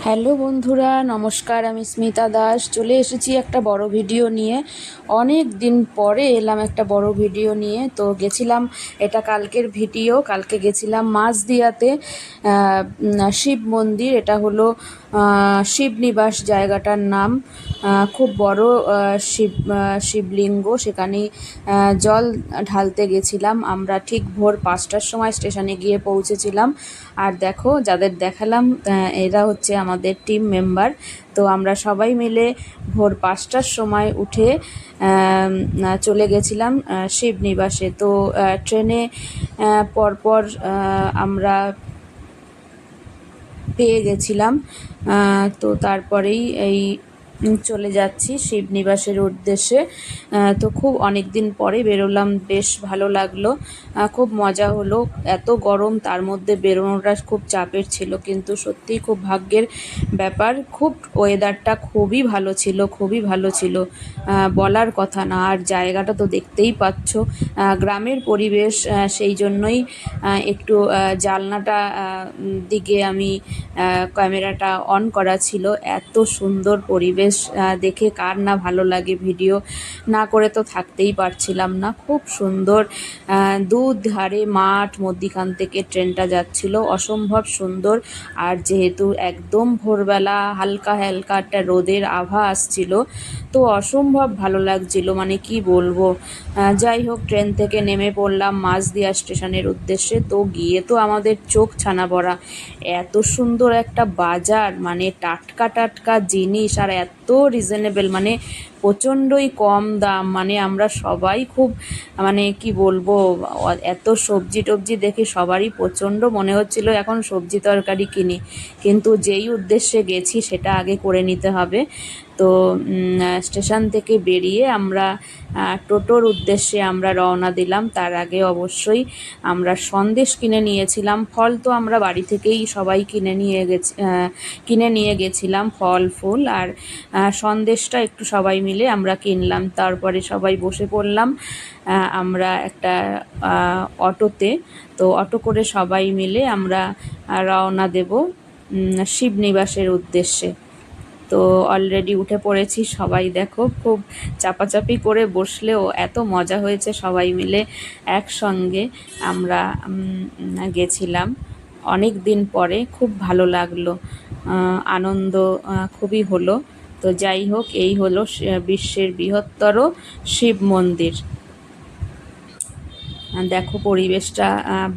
Hello বন্ধুরা, নমস্কার। আমি স্মিতা দাস চলে এসেছি একটা বড় ভিডিও নিয়ে। অনেক দিন পরে এলাম একটা বড় ভিডিও নিয়ে। তো গেছিলাম, এটা কালকের ভিডিও। কালকে গেছিলাম মাঝদিয়াতে শিব মন্দির। এটা হলো শিবনিবাস জায়গাটার নাম। খুব বড় শিবলিঙ্গ। সেখানেই জল ঢালতে গেছিলাম আমরা। ঠিক ভোর 5টার সময় স্টেশনে গিয়ে পৌঁছেছিলাম। আর দেখো, যাদের দেখালাম এরা হচ্ছে আমাদের টিম মেম্বার। তো আমরা সবাই মিলে ভোর 5টার সময় উঠে চলে গেছিলাম শিবনিবাসে। তো ট্রেনে পরপর আমরা পেয়ে গেছিলাম। তো তারপরেই এই চলে যাচ্ছি শিবনিবাসের উদ্দেশ্যে। তো খুব অনেক দিন পরে বেরোলাম, বেশ ভালো লাগলো, খুব মজা হলো। এত গরম, তার মধ্যে বেরোনোটা খুব চাপের ছিল, কিন্তু সত্যিই খুব ভাগ্যের ব্যাপার। খুব ওয়েদারটা খুবই ভালো ছিল, খুবই ভালো ছিল, বলার কথা না। আর জায়গাটা তো দেখতেই পাচ্ছ, গ্রামের পরিবেশ। সেই জন্যই একটু জানলাটা দিকে আমি ক্যামেরাটা অন করা ছিল। এত সুন্দর পরিবেশ দেখে কার না ভালো লাগে, ভিডিও না করে তো থাকতেই পারছিলাম না। খুব সুন্দর, দুধারে মাঠ, মধ্যিখান থেকে ট্রেনটা যাচ্ছিল, অসম্ভব সুন্দর। আর যেহেতু একদম ভোরবেলা হালকা হালকা একটা রোদের আভা আসছিল, তো অসম্ভব ভালো লাগছিল, মানে কি বলবো। যাই হোক, ট্রেন থেকে নেমে পড়লাম মাঝদিয়া স্টেশনের উদ্দেশ্যে। তো গিয়ে তো আমাদের চোখ ছানা পড়া। এত সুন্দর একটা বাজার, মানে টাটকা টাটকা জিনিস, আর এত রিজনেবল, মানে প্রচণ্ডই কম দাম। মানে আমরা সবাই খুব, মানে কি বলবো, এত সবজি টবজি দেখে সবারই প্রচণ্ড মনে হচ্ছিল এখন সবজি তরকারি কিনি, কিন্তু যেই উদ্দেশ্যে গেছি সেটা আগে করে নিতে হবে। তো স্টেশন থেকে বেরিয়ে আমরা টোটোর উদ্দেশ্যে আমরা রওনা দিলাম। তার আগে অবশ্যই আমরা সন্দেশ কিনে নিয়েছিলাম। ফল তো আমরা বাড়ি থেকেই সবাই কিনে নিয়ে গেছিলাম, ফল ফুল। আর সন্দেশটা একটু সবাই মিলে আমরা কিনলাম। তারপরে সবাই বসে পড়লাম আমরা একটা অটোতে। তো অটো করে সবাই মিলে আমরা রওনা দেব শিবনিবাসের উদ্দেশ্যে। তো অলরেডি উঠে পড়েছি সবাই। দেখো, খুব চাপাচাপি করে বসলেও এত মজা হয়েছে, সবাই মিলে একসঙ্গে আমরা গেছিলাম অনেক দিন পরে। খুব ভালো লাগলো, আনন্দ খুবই হলো। তো যাই হোক, এই হলো বিশ্বের বৃহত্তর শিব মন্দির। দেখো পরিবেশটা,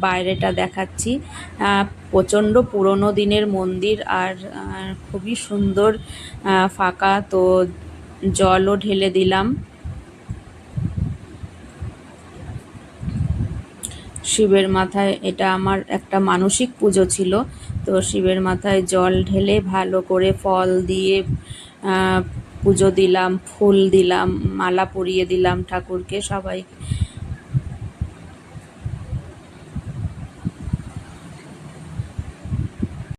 বাইরেটা দেখাচ্ছি। প্রচণ্ড পুরনো দিনের মন্দির, আর খুবই সুন্দর, ফাঁকা। তো জলও ঢেলে দিলাম শিবের মাথায়। এটা আমার একটা মানসিক পুজো ছিল। তো শিবের মাথায় জল ঢেলে ভালো করে ফল দিয়ে পুজো দিলাম, ফুল দিলাম, মালা পরিয়ে দিলাম ঠাকুরকে, সবাই